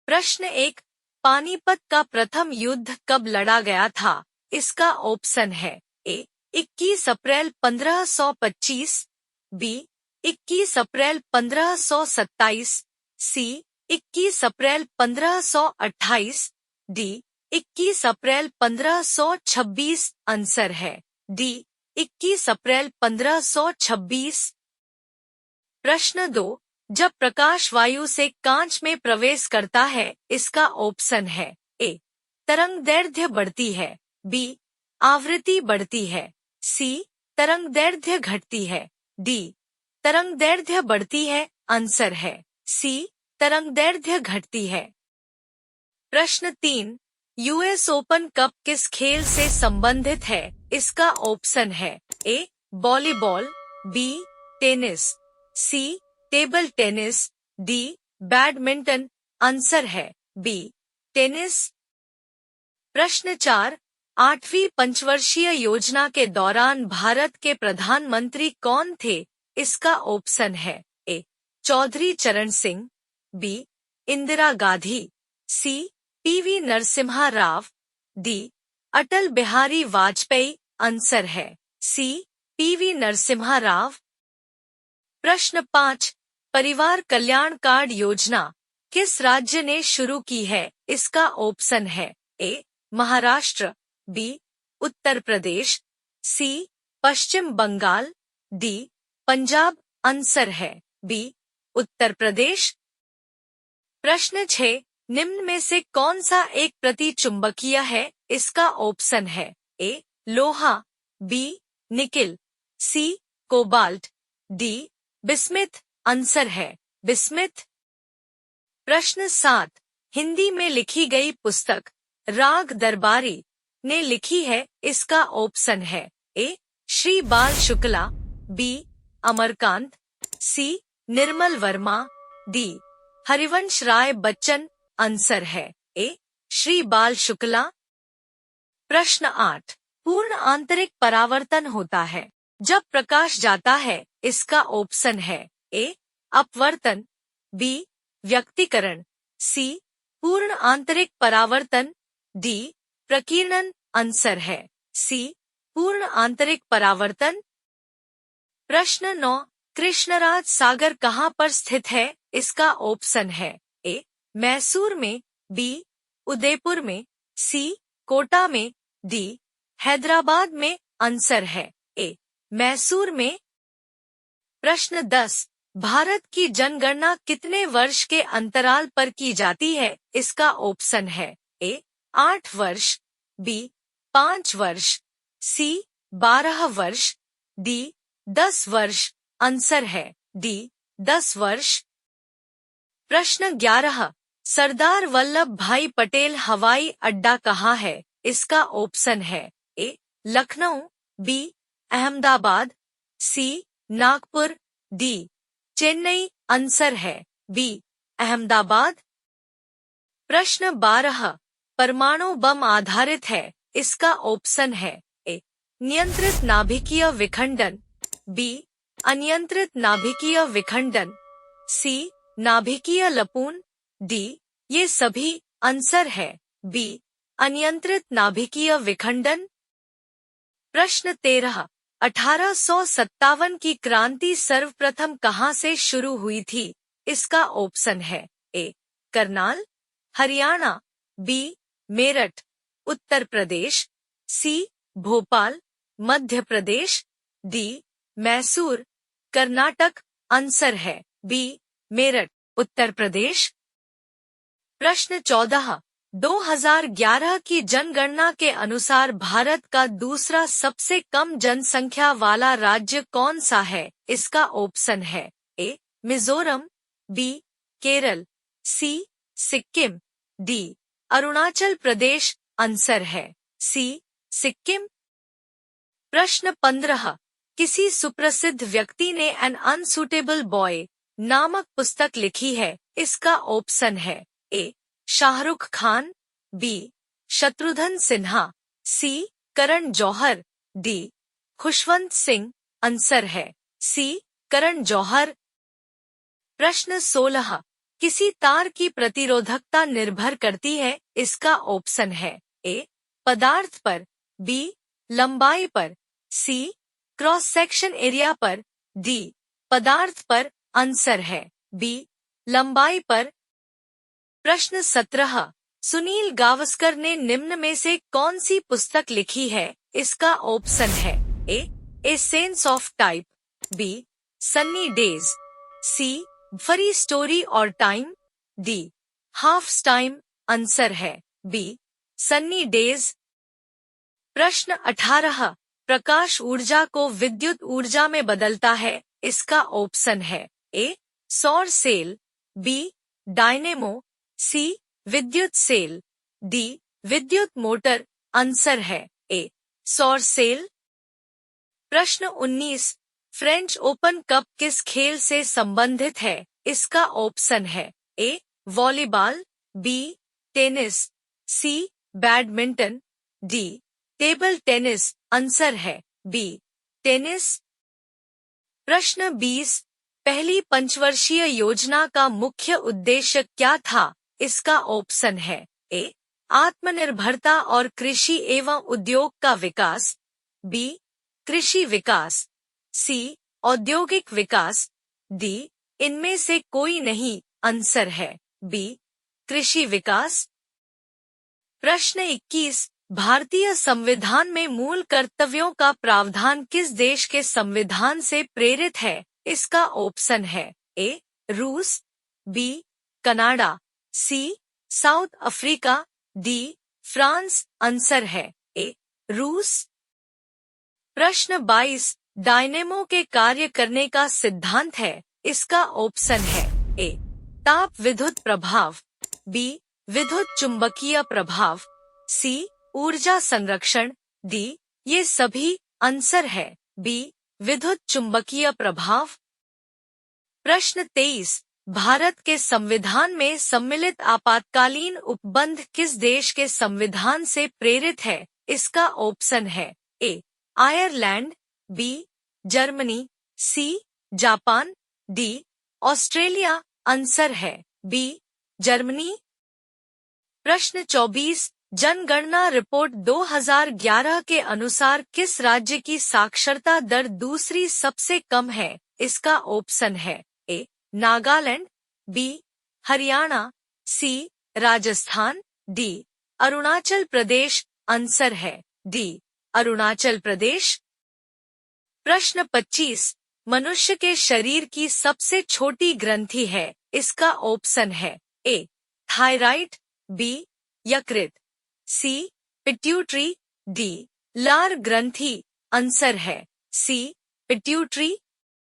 प्रश्न 1, पानीपत का प्रथम युद्ध कब लड़ा गया था? इसका ऑप्शन है ए 21 अप्रैल 1525, बी 21 अप्रैल 1527, सी 21 अप्रैल 1528, डी 21 अप्रैल 1526। आंसर है डी 21 अप्रैल 1526। प्रश्न 2, जब प्रकाश वायु से कांच में प्रवेश करता है, इसका ऑप्शन है ए तरंगदैर्घ्य बढ़ती है, बी आवृत्ति बढ़ती है, सी तरंगदैर्घ्य घटती है, डी तरंगदैर्घ्य बढ़ती है। आंसर है सी तरंगदैर्घ्य घटती है। प्रश्न 3, यूएस ओपन कप किस खेल से संबंधित है? इसका ऑप्शन है A volleyball, B tennis, C table tennis, D badminton. Answer है बी टेनिस। प्रश्न 4, 8वीं पंचवर्षीय योजना के दौरान भारत के प्रधानमंत्री कौन थे? इसका ऑप्शन है ए चौधरी चरण सिंह, बी इंदिरा गांधी, सी PV Narasimha Rao, D Atal Bihari Vajpayee. Answer है सी पीवी नरसिम्हा राव। प्रश्न 5, परिवार कल्याण कार्ड योजना किस राज्य ने शुरू की है? इसका ऑप्शन है ए महाराष्ट्र, बी उत्तर प्रदेश, सी पश्चिम बंगाल, डी पंजाब। आंसर है बी उत्तर प्रदेश। प्रश्न 6, निम्न में से कौन सा एक प्रतिचुंबकीय है? इसका ऑप्शन है ए लोहा, बी निकिल, सी कोबाल्ट, डी बिस्मिथ। आंसर है बिस्मिथ। प्रश्न 7, हिंदी में लिखी गई पुस्तक राग दरबारी ने लिखी है? इसका ऑप्शन है ए श्री बाल शुक्ला, बी अमरकांत, सी निर्मल वर्मा, डी हरिवंश राय बच्चन। आंसर है ए श्री बाल शुक्ला। प्रश्न 8, पूर्ण आंतरिक परावर्तन होता है जब प्रकाश जाता है? इसका ऑप्शन है ए अपवर्तन, बी व्यक्तीकरण, सी पूर्ण आंतरिक परावर्तन, डी प्रकीर्णन। आंसर है सी पूर्ण आंतरिक परावर्तन। प्रश्न 9, कृष्णराज सागर कहाँ पर स्थित है? इसका ऑप्शन है ए मैसूर में, बी उदयपुर में, सी कोटा में, डी हैदराबाद में। आंसर है ए मैसूर में। प्रश्न 10, भारत की जनगणना कितने वर्ष के अंतराल पर की जाती है? इसका ऑप्शन है ए 8 वर्ष, बी 5 वर्ष, सी 12 वर्ष, डी 10 वर्ष। आंसर है डी 10 वर्ष। प्रश्न 11, सरदार वल्लभ भाई पटेल हवाई अड्डा कहाँ है? इसका ऑप्शन है ए लखनऊ, बी अहमदाबाद, सी नागपुर, डी चेन्नई। आंसर है बी अहमदाबाद। प्रश्न 12, परमाणु बम आधारित है? इसका ऑप्शन है ए नियंत्रित नाभिकीय विखंडन, बी अनियंत्रित नाभिकीय विखंडन, सी नाभिकीय लपून, डी ये सभी। आंसर है बी अनियंत्रित नाभिकीय विखंडन। प्रश्न 13, 1857 की क्रांति सर्वप्रथम कहाँ से शुरू हुई थी? इसका ऑप्शन है ए करनाल, हरियाणा, बी मेरठ, उत्तर प्रदेश, सी भोपाल, मध्य प्रदेश, डी मैसूर, कर्नाटक। आंसर है बी मेरठ, उत्तर प्रदेश। प्रश्न 14, 2011 की जनगणना के अनुसार भारत का दूसरा सबसे कम जनसंख्या वाला राज्य कौन सा है? इसका ऑप्शन है ए मिजोरम, बी केरल, सी सिक्किम, डी अरुणाचल प्रदेश। आंसर है सी सिक्किम। प्रश्न 15, किसी सुप्रसिद्ध व्यक्ति ने एन अनसुटेबल बॉय नामक पुस्तक लिखी है? इसका ऑप्शन है ए शाहरुख खान, बी शत्रुघ्न सिन्हा, सी करण जौहर, डी खुशवंत सिंह। आंसर है सी करण जौहर। प्रश्न 16, किसी तार की प्रतिरोधकता निर्भर करती है? इसका ऑप्शन है ए पदार्थ पर, बी लंबाई पर, सी क्रॉस सेक्शन एरिया पर, डी पदार्थ पर। आंसर है बी लंबाई पर। प्रश्न 17 सुनील गावस्कर ने निम्न में से कौन सी पुस्तक लिखी है? इसका ऑप्शन है A sense of type, B sunny days, C fairy story और time, D half time. Answer है बी सन्नी डेज। प्रश्न 18 प्रकाश ऊर्जा को विद्युत ऊर्जा में बदलता है? इसका ऑप्शन है ए सौर सेल, बी डायनेमो, सी विद्युत सेल, डी विद्युत मोटर। आंसर है ए सौर सेल। प्रश्न 19 फ्रेंच ओपन कप किस खेल से संबंधित है? इसका ऑप्शन है A volleyball, B tennis, C badminton, D table tennis. Answer है बी टेनिस। प्रश्न 20 पहली पंचवर्षीय योजना का मुख्य उद्देश्य क्या था? इसका ऑप्शन है ए आत्मनिर्भरता और कृषि एवं उद्योग का विकास, बी कृषि विकास, सी औद्योगिक विकास, डी इनमें से कोई नहीं। आंसर है बी कृषि विकास। प्रश्न 21 भारतीय संविधान में मूल कर्तव्यों का प्रावधान किस देश के संविधान से प्रेरित है? इसका ऑप्शन है ए रूस, B Canada, C South Africa, D France. Answer है ए रूस। प्रश्न 22 डायनेमो के कार्य करने का सिद्धांत है? इसका ऑप्शन है ए ताप विद्युत प्रभाव, बी विद्युत चुंबकीय प्रभाव, सी ऊर्जा संरक्षण, डी ये सभी। आंसर है बी विद्युत चुंबकीय प्रभाव। प्रश्न 23 भारत के संविधान में सम्मिलित आपातकालीन उपबंध किस देश के संविधान से प्रेरित है? इसका ऑप्शन है A Ireland, B Germany, C Japan, D Australia. Answer है बी जर्मनी। प्रश्न 24 जनगणना रिपोर्ट 2011 के अनुसार किस राज्य की साक्षरता दर दूसरी सबसे कम है? इसका ऑप्शन है ए नागालैंड, बी हरियाणा, सी राजस्थान, डी अरुणाचल प्रदेश। आंसर है डी अरुणाचल प्रदेश। प्रश्न 25 मनुष्य के शरीर की सबसे छोटी ग्रंथि है? इसका ऑप्शन है ए थायराइड, बी यकृत, सी पिट्यूटरी, डी लार ग्रंथि। आंसर है सी पिट्यूटरी।